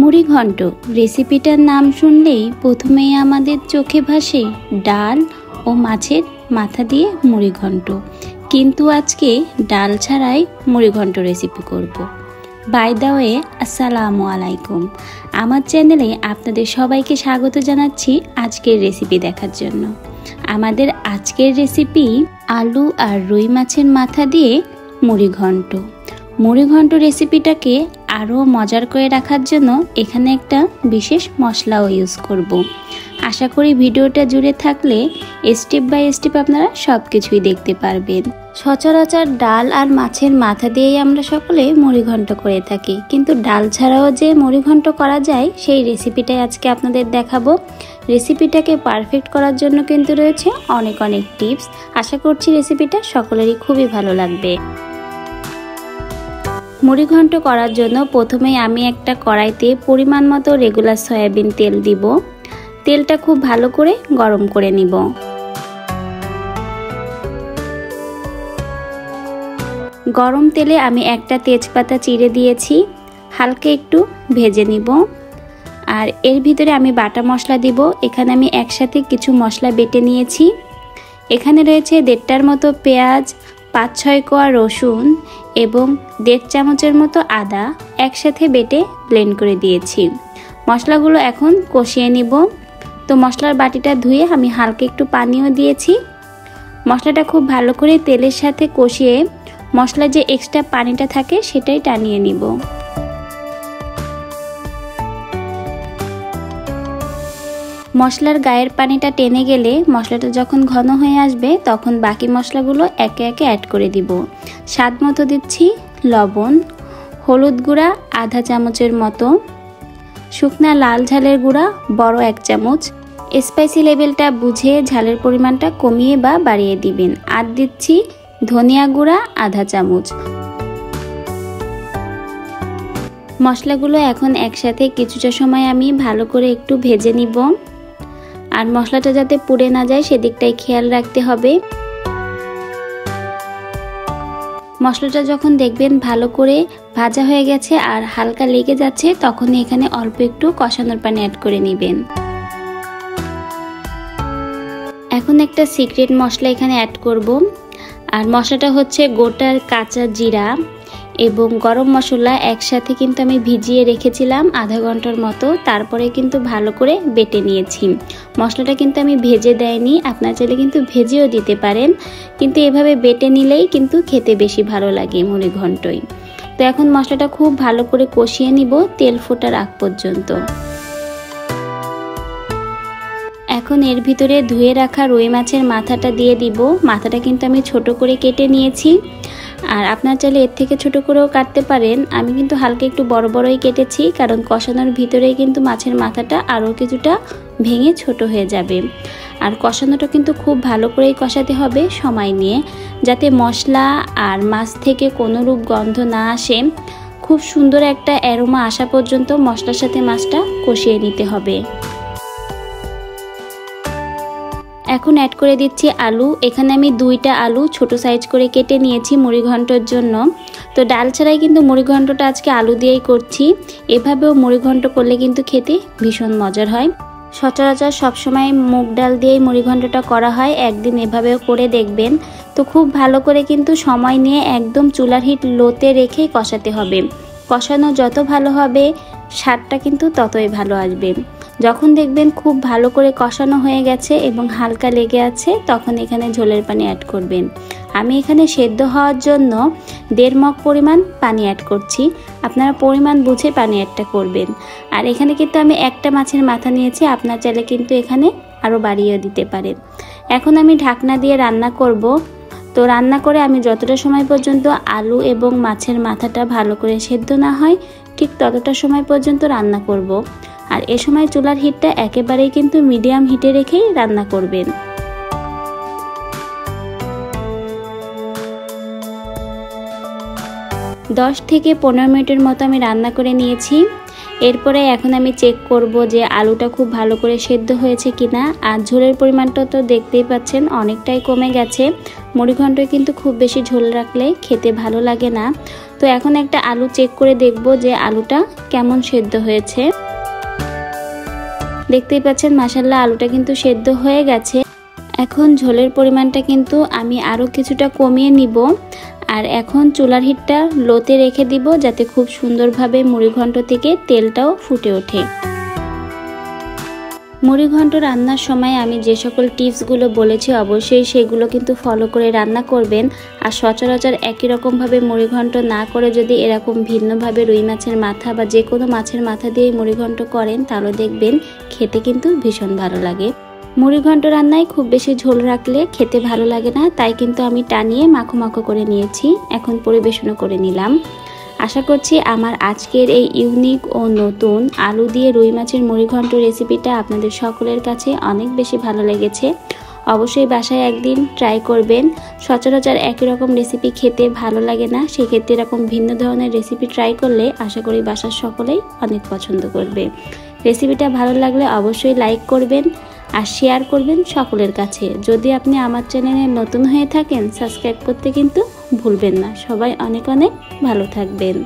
মুড়ি ঘন্ট রেসিপিটার নাম শুনলেই প্রথমেই আমাদের চোখে ভাসে ডাল ও মাছের মাথা দিয়ে মুড়ি ঘন্ট। কিন্তু আজকে ডাল ছাড়াই মুড়ি ঘন্ট রেসিপি করব। বাই দ্য ওয়ে, আসসালামু আলাইকুম। আমার চ্যানেলে আপনাদের সবাইকে স্বাগত জানাচ্ছি আজকের রেসিপি দেখার জন্য। আমাদের আজকের রেসিপি আলু আর রুই মাছের মাথা দিয়ে মুড়ি ঘন্ট। মুড়ি ঘন্ট রেসিপিটাকে আরও মজার করে রাখার জন্য এখানে একটা বিশেষ মশলাও ইউজ করব। আশা করি ভিডিওটা জুড়ে থাকলে স্টেপ বাই স্টেপ আপনারা সব কিছুই দেখতে পারবেন। সচরাচর ডাল আর মাছের মাথা দিয়েই আমরা সকলে মুড়ি ঘন্ট করে থাকি, কিন্তু ডাল ছাড়াও যে মুড়ি ঘন্ট করা যায় সেই রেসিপিটাই আজকে আপনাদের দেখাবো। রেসিপিটাকে পারফেক্ট করার জন্য কিন্তু রয়েছে অনেক টিপস। আশা করছি রেসিপিটা সকলেরই খুবই ভালো লাগবে। মুড়ি ঘন্ট করার জন্য প্রথমেই আমি একটা কড়াইতে পরিমাণ মতো রেগুলার সয়াবিন তেল দিব। তেলটা খুব ভালো করে গরম করে নিব। গরম তেলে আমি একটা তেজপাতা চিড়ে দিয়েছি, হালকা একটু ভেজে নিব। আর এর ভিতরে আমি বাটা মশলা দিব। এখানে আমি একসাথে কিছু মশলা বেটে নিয়েছি। এখানে রয়েছে 1.5টার মতো পেঁয়াজ, 5-6 কোয়া রসুন এবং 1.5 চামচের মতো আদা একসাথে বেটে ব্লেন্ড করে দিয়েছি। মশলাগুলো এখন কষিয়ে নিব। তো মশলার বাটিটা ধুয়ে আমি হালকা একটু পানিও দিয়েছি। মশলাটা খুব ভালো করে তেলের সাথে কষিয়ে মশলার যে এক্সট্রা পানিটা থাকে সেটাই টানিয়ে নিব। মশলার গায়ের পানিটা টেনে গেলে মশলাটা যখন ঘন হয়ে আসবে তখন বাকি মশলাগুলো একে একে অ্যাড করে দিব। স্বাদ মতো দিচ্ছি লবণ, হলুদ গুঁড়া আধা চামচের মতো, শুকনা লাল ঝালের গুঁড়া বড় 1 চামচ। স্পাইসি লেভেলটা বুঝে ঝালের পরিমাণটা কমিয়ে বা বাড়িয়ে দিবেন। আর দিচ্ছি ধনিয়া গুঁড়া আধা চামচ। মশলাগুলো এখন একসাথে কিছুটা সময় আমি ভালো করে একটু ভেজে নিব। আর মশলাটা যাতে পুড়ে না যায় সেদিকটাই খেয়াল রাখতে হবে। মশলাটা যখন দেখবেন ভালো করে ভাজা হয়ে গেছে আর হালকা লেগে যাচ্ছে তখন এখানে অল্প একটু কষানোর পানি অ্যাড করে নেবেন। এখন একটা সিক্রেট মশলা এখানে অ্যাড করব। আর মশলাটা হচ্ছে গোটা কাঁচা জিরা এবং গরম মশলা একসাথে কিন্তু আমি ভিজিয়ে রেখেছিলাম আধা ঘন্টার মতো। তারপরে কিন্তু ভালো করে বেটে নিয়েছি। মশলাটা কিন্তু আমি ভেজে দেয়নি, আপনার চাইলে কিন্তু ভেজেও দিতে পারেন, কিন্তু এভাবে বেটে নিলেই কিন্তু খেতে বেশি ভালো লাগে মুড়ি ঘন্টই। তো এখন মশলাটা খুব ভালো করে কষিয়ে নিব তেল ফোটার আগ পর্যন্ত। এখন এর ভিতরে ধুয়ে রাখা রুই মাছের মাথাটা দিয়ে দিব। মাথাটা কিন্তু আমি ছোট করে কেটে নিয়েছি, আর আপনার চাইলে এর থেকে ছোট করেও কাটতে পারেন। আমি কিন্তু হালকা একটু বড়ই কেটেছি, কারণ কষানোর ভিতরেই কিন্তু মাছের মাথাটা আরও কিছুটা ভেঙে ছোট হয়ে যাবে। আর কষানোটা কিন্তু খুব ভালো করেই কষাতে হবে সময় নিয়ে, যাতে মশলা আর মাছ থেকে কোনো রূপ গন্ধ না আসে। খুব সুন্দর একটা অ্যারোমা আসা পর্যন্ত মশলার সাথে মাছটা কষিয়ে নিতে হবে। এখন অ্যাড করে দিচ্ছি আলু। এখানে আমি 2টা আলু ছোট সাইজ করে কেটে নিয়েছি মুড়ি ঘন্টর জন্য। তো ডাল ছাড়াই কিন্তু মুড়ি ঘন্টটা আজকে আলু দিয়েই করছি। এভাবেও মুড়ি ঘন্ট করলে কিন্তু খেতে ভীষণ মজার হয়। সচরাচর সবসময় মুগ ডাল দিয়েই মুড়ি ঘন্টটা করা হয়, একদিন এভাবেও করে দেখবেন। তো খুব ভালো করে কিন্তু সময় নিয়ে একদম চুলার হিট লোতে রেখেই কষাতে হবে। কষানো যত ভালো হবে স্বাদটা কিন্তু ততই ভালো আসবে। যখন দেখবেন খুব ভালো করে কষানো হয়ে গেছে এবং হালকা লেগে আছে তখন এখানে ঝোলের পানি অ্যাড করবেন। আমি এখানে সেদ্ধ হওয়ার জন্য 1.5 মগ পরিমাণ পানি অ্যাড করছি। আপনারা পরিমাণ বুঝে পানি অ্যাডটা করবেন। আর এখানে কিন্তু আমি একটা মাছের মাথা নিয়েছি, আপনার চাইলে কিন্তু এখানে আরও বাড়িয়ে দিতে পারেন। এখন আমি ঢাকনা দিয়ে রান্না করব। তো রান্না করে আমি যতটা সময় পর্যন্ত আলু এবং মাছের মাথাটা ভালো করে সেদ্ধ না হয় ঠিক ততটা সময় পর্যন্ত রান্না করব। আর এ সময় চুলার হিটটা একেবারেই কিন্তু মিডিয়াম হিটে রেখেই রান্না করবেন। 10 থেকে 15 মিনিটের মতো আমি রান্না করে নিয়েছি। এরপরে এখন আমি চেক করব যে আলুটা খুব ভালো করে সেদ্ধ হয়েছে কিনা। আর ঝোলের পরিমাণটা তো দেখতেই পাচ্ছেন অনেকটাই কমে গেছে। মুড়ি ঘন্টে কিন্তু খুব বেশি ঝোল রাখলে খেতে ভালো লাগে না। তো এখন একটা আলু চেক করে দেখব যে আলুটা কেমন সেদ্ধ হয়েছে। দেখতেই পাচ্ছেন মাশাআল্লাহ আলুটা কিন্তু সেদ্ধ হয়ে গেছে। এখন ঝোলের পরিমাণটা কিন্তু আমি আরও কিছুটা কমিয়ে নিব। আর এখন চুলার হিটটা লোতে রেখে দিব যাতে খুব সুন্দরভাবে মুড়িঘণ্ট থেকে তেলটাও ফুটে ওঠে। মুড়িঘণ্ট রান্নার সময় আমি যে সকল টিপসগুলো বলেছি অবশ্যই সেগুলো কিন্তু ফলো করে রান্না করবেন। আর সচরাচর একই রকমভাবে মুড়িঘণ্ট না করে যদি এরকম ভিন্নভাবে রুই মাছের মাথা বা যে কোনো মাছের মাথা দিয়ে মুড়িঘণ্ট করেন তাহলে দেখবেন খেতে কিন্তু ভীষণ ভালো লাগে। মুড়িঘণ্ট রান্নায় খুব বেশি ঝোল রাখলে খেতে ভালো লাগে না, তাই কিন্তু আমি টানিয়ে মাখো মাখো করে নিয়েছি। এখন পরিবেশনও করে নিলাম। আশা করছি আমার আজকের এই ইউনিক ও নতুন আলু দিয়ে রুই মাছের মুড়িঘণ্ট রেসিপিটা আপনাদের সকলের কাছে অনেক বেশি ভালো লেগেছে। অবশ্যই বাসায় একদিন ট্রাই করবেন। সচরাচর একই রকম রেসিপি খেতে ভালো লাগে না, সেক্ষেত্রে এরকম ভিন্ন ধরনের রেসিপি ট্রাই করলে আশা করি বাসার সকলেই অনেক পছন্দ করবে। রেসিপিটা ভালো লাগলে অবশ্যই লাইক করবেন আর শেয়ার করবেন সকলের কাছে। যদি আপনি আমার চ্যানেলে নতুন হয়ে থাকেন সাবস্ক্রাইব করতে কিন্তু ভুলবেন না। সবাই অনেক অনেক ভালো থাকবেন।